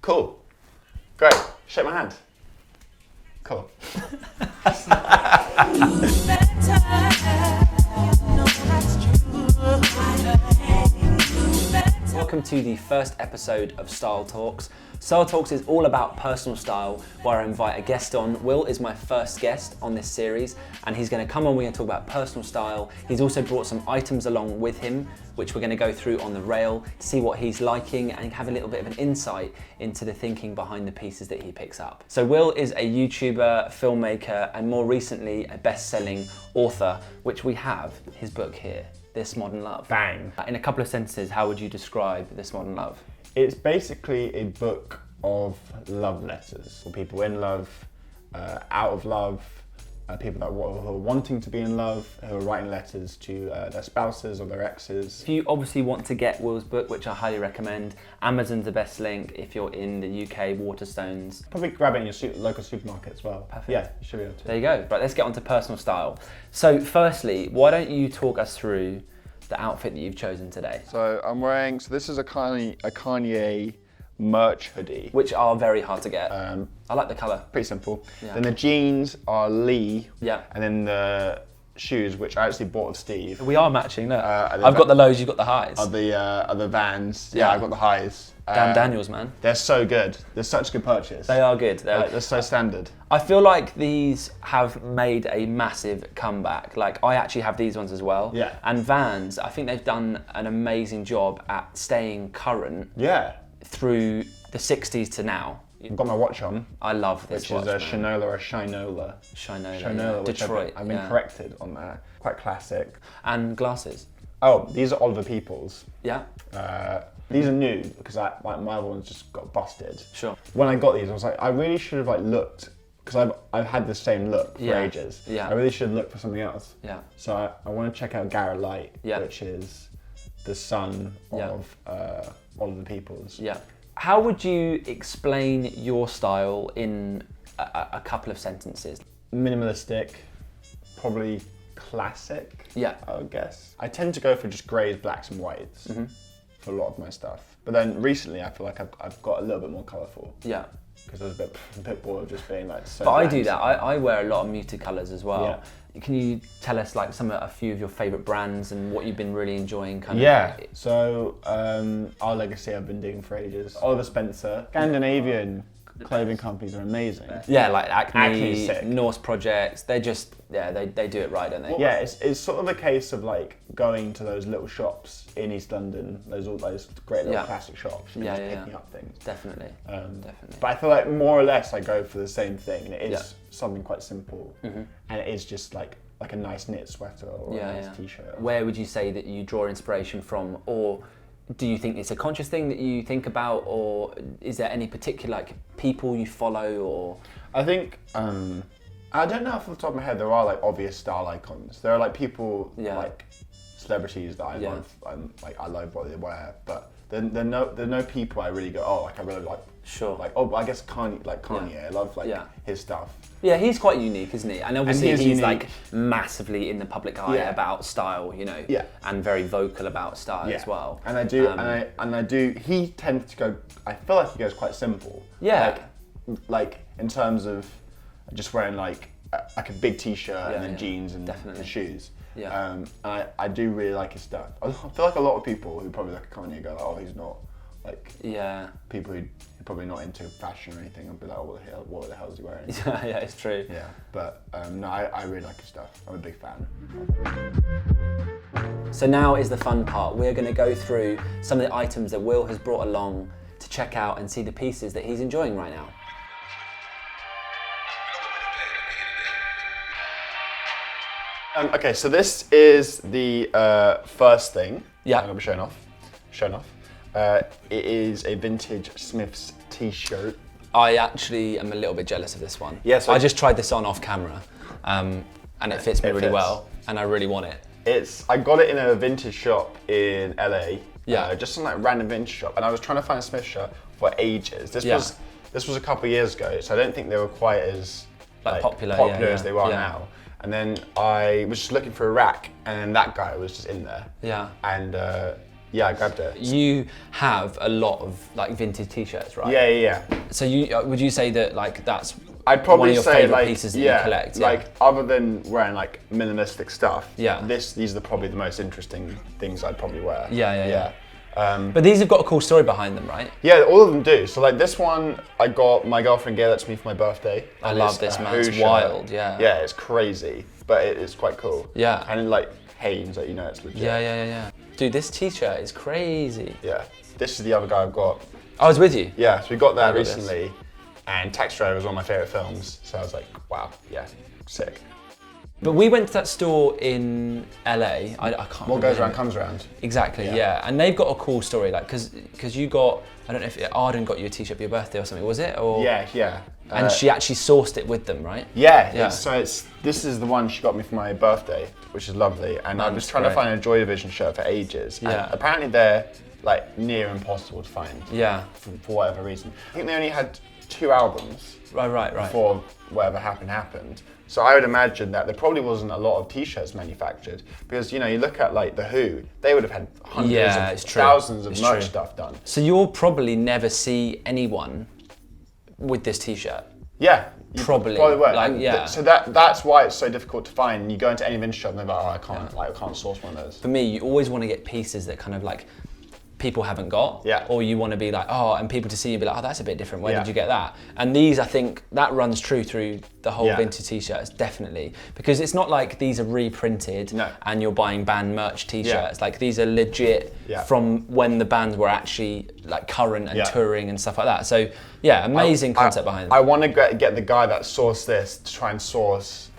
Cool. Great. Shake my hand. Cool. Welcome to the first episode of Style Talks. Style Talks is all about personal style, where I invite a guest on. Will is my first guest on this series, and he's going to come on. We're going to talk about personal style. He's also brought some items along with him, which we're going to go through on the rail to see what he's liking and have a little bit of an insight into the thinking behind the pieces that he picks up. So Will is a YouTuber, filmmaker, and more recently a best-selling author, which we have his book here, This Modern Love. Bang. In a couple of sentences, how would you describe This Modern Love? It's basically a book of love letters for people in love, out of love, people that who are wanting to be in love, who are writing letters to their spouses or their exes. If you obviously want to get Will's book, which I highly recommend, Amazon's the best link. If you're in the UK, Waterstones. Probably grab it in your local supermarket as well. Perfect. Yeah, you should be able to. There you go. Right, let's get on to personal style. So firstly, why don't you talk us through the outfit that you've chosen today? So I'm wearing, this is a Kanye merch hoodie. Which are very hard to get. I like the colour. Pretty simple. Yeah. Then the jeans are Lee. Yeah. And then the shoes, which I actually bought of Steve, We are matching, look. I've got the lows, you've got the highs. are the Vans. Yeah. Yeah, I got the highs. Dan Daniels, man. They're so good. They're such a good purchase. They are good. They're so standard. I feel like these have made a massive comeback. Like, I actually have these ones as well. Yeah. And Vans, I think they've done an amazing job at staying current Yeah. through the 60s to now. I've got my watch on, I love this which watch, is a man. Shinola or Shinola. Shinola, Which Detroit. I've been corrected on that. Quite classic. And glasses. Oh, these are Oliver Peoples. Yeah, These are new because my other ones just got busted. sure. When I got these, I was like, I really should have looked, because I've had the same look for Yeah. ages. Yeah. I really should have looked for something else. Yeah. So I want to check out Garrett Light, Yeah. which is the son Yeah. of Oliver Peoples. Yeah. How would you explain your style in a couple of sentences? Minimalistic, probably classic. Yeah. I would guess. I tend to go for just greys, blacks, and whites for a lot of my stuff. But then recently, I feel like I've got a little bit more colourful Yeah. because I was a bit bored of just being so. But I bland. do that. I wear a lot of muted colours as well. Can you tell us a few of your favourite brands and what you've been really enjoying? Yeah. So our legacy I've been digging for ages. Oliver Spencer, Scandinavian clothing companies are amazing. Yeah, like Acne, Acne's sick. Norse Projects. They just, they do it right, don't they? Yeah, it's sort of a case of going to those little shops in East London, those great little Yeah. classic shops, and Yeah, just yeah, picking yeah. up things. Definitely. Definitely. But I feel like more or less I go for the same thing, and it is Yeah. something quite simple, and it is just like a nice knit sweater or a nice t-shirt. Where would you say that you draw inspiration from, or do you think it's a conscious thing that you think about, or is there any particular people you follow, or? I think I don't know off the top of my head there are obvious style icons. There are people celebrities that I love. I love what they wear, but there are no people I really go, oh, I really like. Sure. I guess Kanye. I love his stuff. Yeah, he's quite unique, isn't he? And obviously he's he's unique. massively in the public eye Yeah. about style, Yeah. and very vocal about style Yeah. as well. And I do, and I do. He tends to go. I feel like he goes quite simple. Yeah. Like in terms of just wearing a big t-shirt and then jeans and Definitely. shoes. Yeah. I do really like his stuff. I feel like a lot of people who probably look at Kanye go, oh, he's not Yeah. people who are probably not into fashion or anything. I'll be like, oh, what the hell is he wearing? Yeah, it's true. Yeah. But no, I really like his stuff. I'm a big fan. So now is the fun part. We're going to go through some of the items that Will has brought along to check out and see the pieces that he's enjoying right now. Okay, so this is the first thing Yeah. I'm going to be showing off. It is a vintage Smith's t-shirt. I actually am a little bit jealous of this one. Yeah, so I just tried this on off camera, and it fits me really fits. well, and I really want it. I got it in a vintage shop in LA. Yeah. Just some random vintage shop, and I was trying to find a Smith shirt for ages. This was a couple of years ago, so I don't think they were quite as popular as they are now. And then I was just looking for a rack, and that guy was just in there. Yeah. And Yeah, I grabbed it. You have a lot of like vintage t-shirts, right? Yeah. So would you say that like that's I'd probably one of your say favorite like pieces that you collect? Yeah. Like other than wearing like minimalistic stuff, Yeah. these are probably the most interesting things I'd probably wear. Yeah. But these have got a cool story behind them, right? Yeah, all of them do. So like this one, I got my girlfriend gave that to me for my birthday. I love this, man. It's wild, yeah. Yeah, it's crazy, but it's quite cool. Yeah. And like Hanes, like, you know, it's legit. Yeah. Dude, this t-shirt is crazy. Yeah. This is the other guy I've got. I was with you. Yeah, so we got that got recently, and Taxi Driver was one of my favorite films. So I was like, wow, yeah, sick. But we went to that store in LA. I can't. What goes around comes around. Exactly. Yeah. And they've got a cool story, like because you got, I don't know if Arden got you a t-shirt for your birthday or something, was it? Or Yeah. And she actually sourced it with them, right? Yeah. This is the one she got me for my birthday, which is lovely. And I was trying to find a Joy Division shirt for ages. Yeah. And apparently they're like near impossible to find. Yeah. For whatever reason. I think they only had 2 albums. Right. Before whatever happened. So I would imagine that there probably wasn't a lot of t-shirts manufactured, because you know, you look at like the Who, they would have had hundreds of thousands of merch stuff done. So you'll probably never see anyone with this t-shirt. Yeah, you probably won't. like, yeah. So that's why it's so difficult to find. You go into any vintage shop and they're like, oh, I can't source one of those. For me, you always want to get pieces that kind of like people haven't got. Yeah. Or you want to be like, oh, and people to see you be like, oh, that's a bit different. Where did you get that? And these, I think, that runs true through the whole vintage t-shirts, definitely. Because it's not like these are reprinted and you're buying band merch t-shirts. Like these are legit from when the bands were actually like current and touring and stuff like that. So yeah, amazing concept behind them. I want to get the guy that sourced this to try and source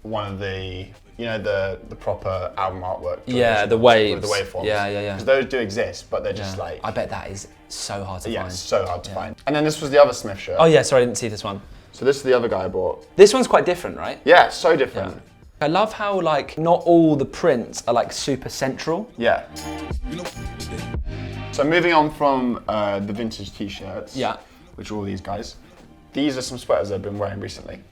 one of the, you know, the proper album artwork. Yeah, the waves. The waveforms. Yeah. Because those do exist, but they're just like... I bet that is so hard to find. Yeah, it's so hard to find. And then this was the other Smith shirt. Oh yeah, sorry, I didn't see this one. So this is the other guy I bought. This one's quite different, right? Yeah, so different. Yeah. I love how like not all the prints are like super central. Yeah. So moving on from the vintage t-shirts, which are all these guys. These are some sweaters I've been wearing recently.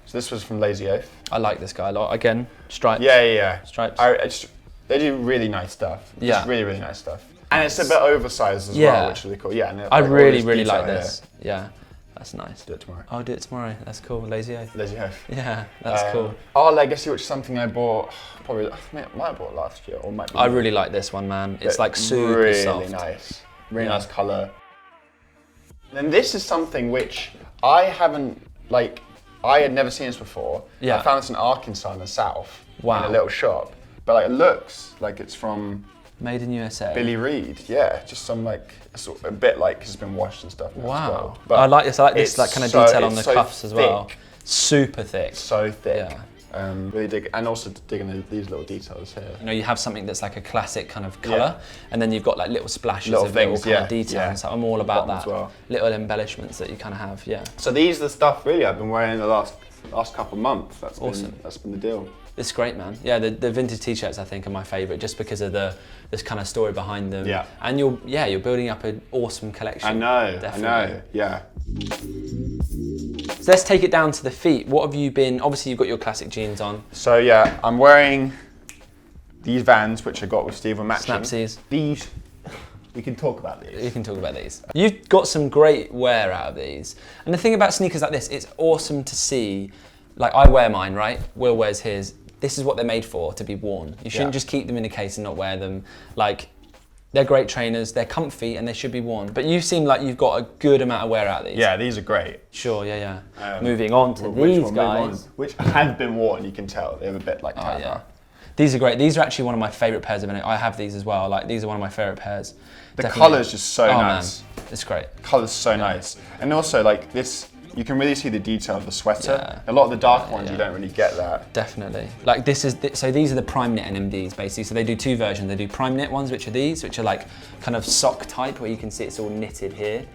So this was from Lazy Oaf. I like this guy a lot. Again, stripes. Yeah. Stripes. They do really nice stuff. Yeah. Just really, really nice stuff. And it's a bit oversized as well, which is really cool. Yeah. And I really like this. Yeah. That's nice. Do it tomorrow. I'll do it tomorrow. That's cool. Lazy Oaf. Lazy Oaf. Yeah, that's cool. Our Legacy, which is something I bought probably, I might have bought last year, or might be. I really like this one, man. It's like super really soft. Really nice. Really nice colour. And this is something which I haven't, like, I had never seen this before. Yeah. I found this in Arkansas in the south. Wow. In a little shop. But like, it looks like it's from Made in USA. Billy Reed. Yeah, just some like, a bit like it's been washed and stuff. Wow. As well. But I like this. I like this like kind of detail on the cuffs as well. Thick. Super thick. So thick. Yeah. Really dig, and also digging these little details here. You know, you have something that's like a classic kind of colour, and then you've got like little splashes little of things, little kind of detail and stuff. I'm all about that. Well. Little embellishments that you kind of have, yeah. So these are the stuff really I've been wearing in the last couple of months. That's awesome. That's been the deal. It's great, man. Yeah, the vintage t-shirts I think are my favourite, just because of this kind of story behind them. Yeah. And you're building up an awesome collection. I know. Definitely. I know. Yeah. So let's take it down to the feet. What have you been? Obviously, you've got your classic jeans on. So yeah, I'm wearing these Vans, which I got with Steve on matching. Snapsies. These. We can talk about these. You can talk about these. You've got some great wear out of these. And the thing about sneakers like this, it's awesome to see. Like I wear mine, right? Will wears his. This is what they're made for, to be worn. You shouldn't just keep them in a case and not wear them. Like, they're great trainers, they're comfy, and they should be worn. But you seem like you've got a good amount of wear out of these. Yeah, these are great. Sure, yeah. Moving on to these guys. Which have been worn, you can tell. They're a bit like Tata. Yeah. These are great. These are actually one of my favourite pairs of I have these as well. Like, these are one of my favourite pairs. The colour's just so nice. Man. It's great. The colour's so nice. And also, like, this, you can really see the detail of the sweater. Yeah. A lot of the dark ones, you don't really get that. Definitely. Like so these are the prime knit NMDs basically. So they do two versions. They do prime knit ones, which are these, which are like kind of sock type, where you can see it's all knitted here.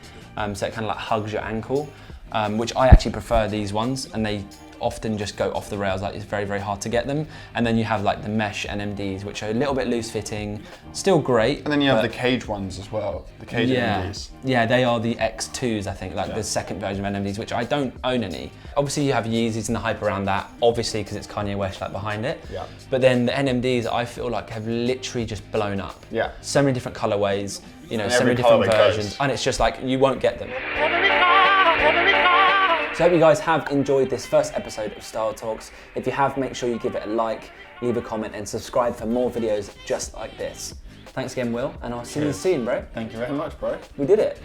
So it kind of like hugs your ankle, which I actually prefer these ones, and they often just go off the rails, like it's very, very hard to get them. And then you have like the mesh NMDs, which are a little bit loose fitting, still great. And then you have the cage ones as well, the cage NMDs. Yeah, they are the X2s, I think, like the second version of NMDs, which I don't own any. Obviously you have Yeezys and the hype around that, obviously because it's Kanye West like behind it. Yeah. But then the NMDs, I feel like have literally just blown up. Yeah. So many different colorways, you know, and so many different versions, goes. and it's just like, you won't get them. So I hope you guys have enjoyed this first episode of Style Talks. If you have, make sure you give it a like, leave a comment, and subscribe for more videos just like this. Thanks again, Will, and I'll see you soon, bro. Thank you very much, bro. We did it.